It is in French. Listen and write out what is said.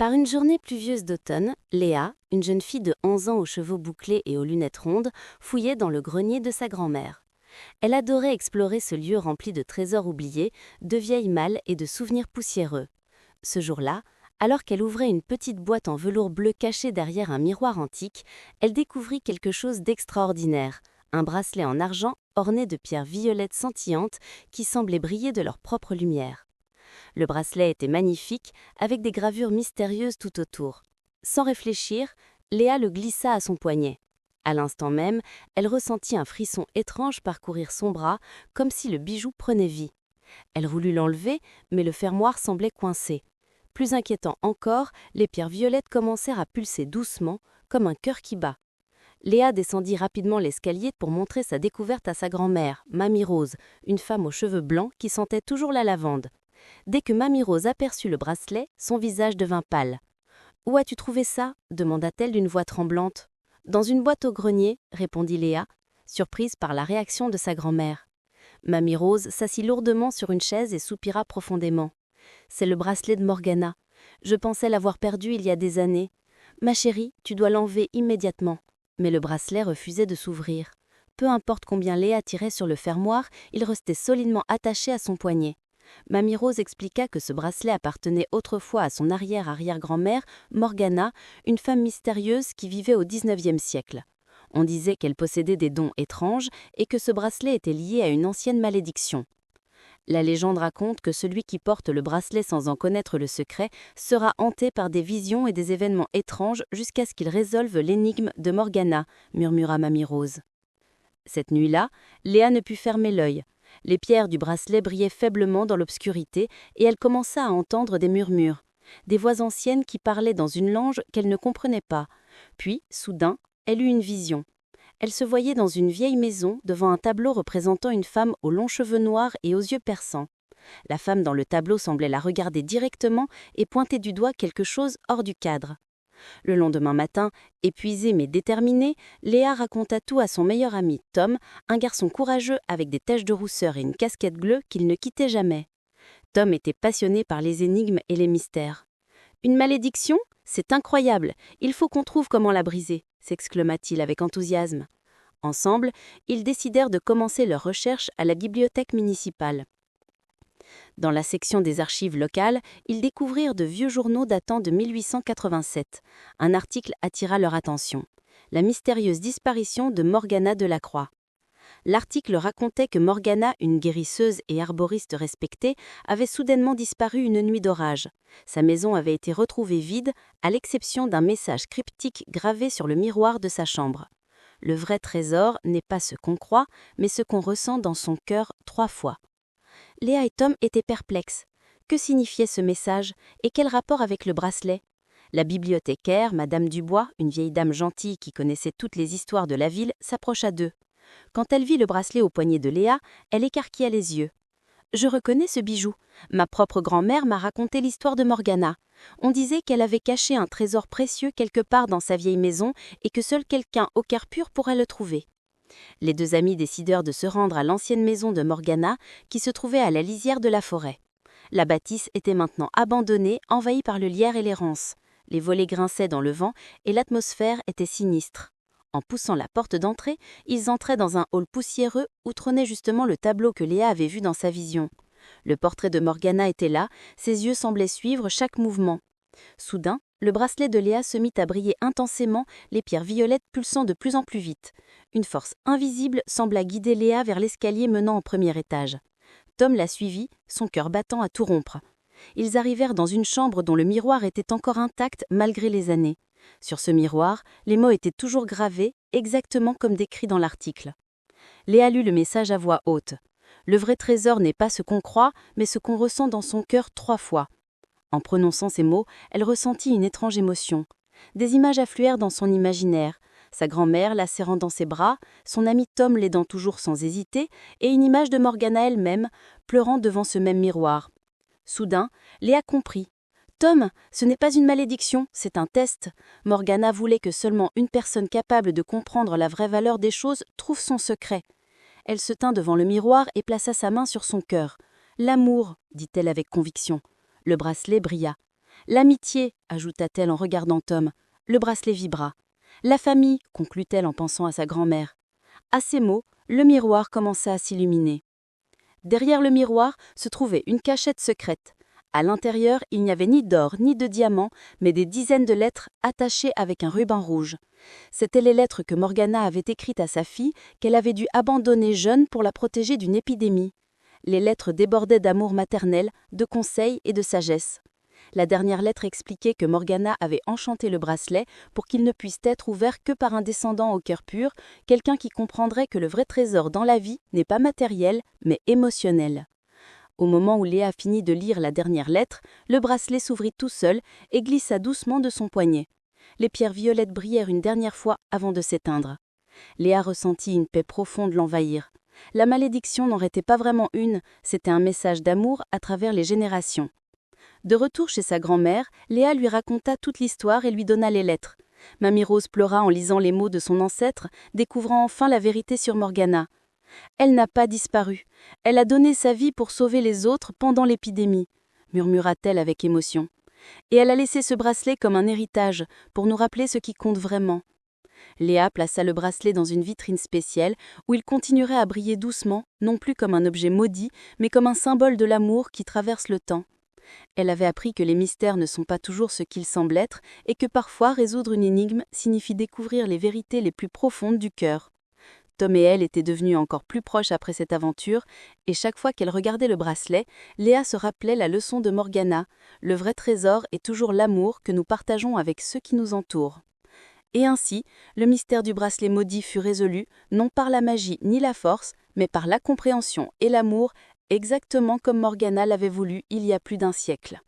Par une journée pluvieuse d'automne, Léa, une jeune fille de 11 ans aux cheveux bouclés et aux lunettes rondes, fouillait dans le grenier de sa grand-mère. Elle adorait explorer ce lieu rempli de trésors oubliés, de vieilles malles et de souvenirs poussiéreux. Ce jour-là, alors qu'elle ouvrait une petite boîte en velours bleu cachée derrière un miroir antique, elle découvrit quelque chose d'extraordinaire, un bracelet en argent orné de pierres violettes scintillantes qui semblaient briller de leur propre lumière. Le bracelet était magnifique, avec des gravures mystérieuses tout autour. Sans réfléchir, Léa le glissa à son poignet. À l'instant même, elle ressentit un frisson étrange parcourir son bras, comme si le bijou prenait vie. Elle voulut l'enlever, mais le fermoir semblait coincé. Plus inquiétant encore, les pierres violettes commencèrent à pulser doucement, comme un cœur qui bat. Léa descendit rapidement l'escalier pour montrer sa découverte à sa grand-mère, Mamie Rose, une femme aux cheveux blancs qui sentait toujours la lavande. Dès que Mamie Rose aperçut le bracelet, son visage devint pâle. « Où as-tu trouvé ça » demanda-t-elle d'une voix tremblante. « Dans une boîte au grenier » répondit Léa, surprise par la réaction de sa grand-mère. Mamie Rose s'assit lourdement sur une chaise et soupira profondément. « C'est le bracelet de Morgana. Je pensais l'avoir perdu il y a des années. Ma chérie, tu dois l'enlever immédiatement. » Mais le bracelet refusait de s'ouvrir. Peu importe combien Léa tirait sur le fermoir, il restait solidement attaché à son poignet. Mamie Rose expliqua que ce bracelet appartenait autrefois à son arrière-arrière-grand-mère, Morgana, une femme mystérieuse qui vivait au XIXe siècle. On disait qu'elle possédait des dons étranges et que ce bracelet était lié à une ancienne malédiction. La légende raconte que celui qui porte le bracelet sans en connaître le secret sera hanté par des visions et des événements étranges jusqu'à ce qu'il résolve l'énigme de Morgana, murmura Mamie Rose. Cette nuit-là, Léa ne put fermer l'œil. Les pierres du bracelet brillaient faiblement dans l'obscurité et elle commença à entendre des murmures, des voix anciennes qui parlaient dans une langue qu'elle ne comprenait pas. Puis, soudain, elle eut une vision. Elle se voyait dans une vieille maison devant un tableau représentant une femme aux longs cheveux noirs et aux yeux perçants. La femme dans le tableau semblait la regarder directement et pointer du doigt quelque chose hors du cadre. Le lendemain matin, épuisée mais déterminée, Léa raconta tout à son meilleur ami Tom, un garçon courageux avec des taches de rousseur et une casquette bleue qu'il ne quittait jamais. Tom était passionné par les énigmes et les mystères. « Une malédiction ? C'est incroyable. Il faut qu'on trouve comment la briser » s'exclama-t-il avec enthousiasme. Ensemble, ils décidèrent de commencer leurs recherches à la bibliothèque municipale. Dans la section des archives locales, ils découvrirent de vieux journaux datant de 1887. Un article attira leur attention. La mystérieuse disparition de Morgana Delacroix. L'article racontait que Morgana, une guérisseuse et arboriste respectée, avait soudainement disparu une nuit d'orage. Sa maison avait été retrouvée vide, à l'exception d'un message cryptique gravé sur le miroir de sa chambre. Le vrai trésor n'est pas ce qu'on croit, mais ce qu'on ressent dans son cœur 3 fois. Léa et Tom étaient perplexes. Que signifiait ce message et quel rapport avec le bracelet ? La bibliothécaire, Madame Dubois, une vieille dame gentille qui connaissait toutes les histoires de la ville, s'approcha d'eux. Quand elle vit le bracelet au poignet de Léa, elle écarquilla les yeux. « Je reconnais ce bijou. Ma propre grand-mère m'a raconté l'histoire de Morgana. On disait qu'elle avait caché un trésor précieux quelque part dans sa vieille maison et que seul quelqu'un au cœur pur pourrait le trouver. » Les deux amis décidèrent de se rendre à l'ancienne maison de Morgana qui se trouvait à la lisière de la forêt. La bâtisse était maintenant abandonnée, envahie par le lierre et les ronces. Les volets grinçaient dans le vent et l'atmosphère était sinistre. En poussant la porte d'entrée, ils entraient dans un hall poussiéreux où trônait justement le tableau que Léa avait vu dans sa vision. Le portrait de Morgana était là, ses yeux semblaient suivre chaque mouvement. Soudain, le bracelet de Léa se mit à briller intensément, les pierres violettes pulsant de plus en plus vite. Une force invisible sembla guider Léa vers l'escalier menant au premier étage. Tom la suivit, son cœur battant à tout rompre. Ils arrivèrent dans une chambre dont le miroir était encore intact malgré les années. Sur ce miroir, les mots étaient toujours gravés, exactement comme décrit dans l'article. Léa lut le message à voix haute. « Le vrai trésor n'est pas ce qu'on croit, mais ce qu'on ressent dans son cœur 3 fois. » En prononçant ces mots, elle ressentit une étrange émotion. Des images affluèrent dans son imaginaire. Sa grand-mère la serrant dans ses bras, son ami Tom l'aidant toujours sans hésiter, et une image de Morgana elle-même, pleurant devant ce même miroir. Soudain, Léa comprit. « Tom, ce n'est pas une malédiction, c'est un test. Morgana voulait que seulement une personne capable de comprendre la vraie valeur des choses trouve son secret. » Elle se tint devant le miroir et plaça sa main sur son cœur. « L'amour, dit-elle avec conviction. » Le bracelet brilla. L'amitié, ajouta-t-elle en regardant Tom. Le bracelet vibra. La famille, conclut-elle en pensant à sa grand-mère. À ces mots, le miroir commença à s'illuminer. Derrière le miroir se trouvait une cachette secrète. À l'intérieur, il n'y avait ni d'or ni de diamants, mais des dizaines de lettres attachées avec un ruban rouge. C'étaient les lettres que Morgana avait écrites à sa fille, qu'elle avait dû abandonner jeune pour la protéger d'une épidémie. Les lettres débordaient d'amour maternel, de conseils et de sagesse. La dernière lettre expliquait que Morgana avait enchanté le bracelet pour qu'il ne puisse être ouvert que par un descendant au cœur pur, quelqu'un qui comprendrait que le vrai trésor dans la vie n'est pas matériel, mais émotionnel. Au moment où Léa finit de lire la dernière lettre, le bracelet s'ouvrit tout seul et glissa doucement de son poignet. Les pierres violettes brillèrent une dernière fois avant de s'éteindre. Léa ressentit une paix profonde l'envahir. La malédiction n'en était pas vraiment une, c'était un message d'amour à travers les générations. De retour chez sa grand-mère, Léa lui raconta toute l'histoire et lui donna les lettres. Mamie Rose pleura en lisant les mots de son ancêtre, découvrant enfin la vérité sur Morgana. Elle n'a pas disparu. Elle a donné sa vie pour sauver les autres pendant l'épidémie, murmura-t-elle avec émotion. Et elle a laissé ce bracelet comme un héritage, pour nous rappeler ce qui compte vraiment. Léa plaça le bracelet dans une vitrine spéciale, où il continuerait à briller doucement, non plus comme un objet maudit, mais comme un symbole de l'amour qui traverse le temps. Elle avait appris que les mystères ne sont pas toujours ce qu'ils semblent être, et que parfois résoudre une énigme signifie découvrir les vérités les plus profondes du cœur. Tom et elle étaient devenus encore plus proches après cette aventure, et chaque fois qu'elle regardait le bracelet, Léa se rappelait la leçon de Morgana. Le vrai trésor est toujours l'amour que nous partageons avec ceux qui nous entourent. Et ainsi, le mystère du bracelet maudit fut résolu, non par la magie ni la force, mais par la compréhension et l'amour, exactement comme Morgana l'avait voulu il y a plus d'1 siècle.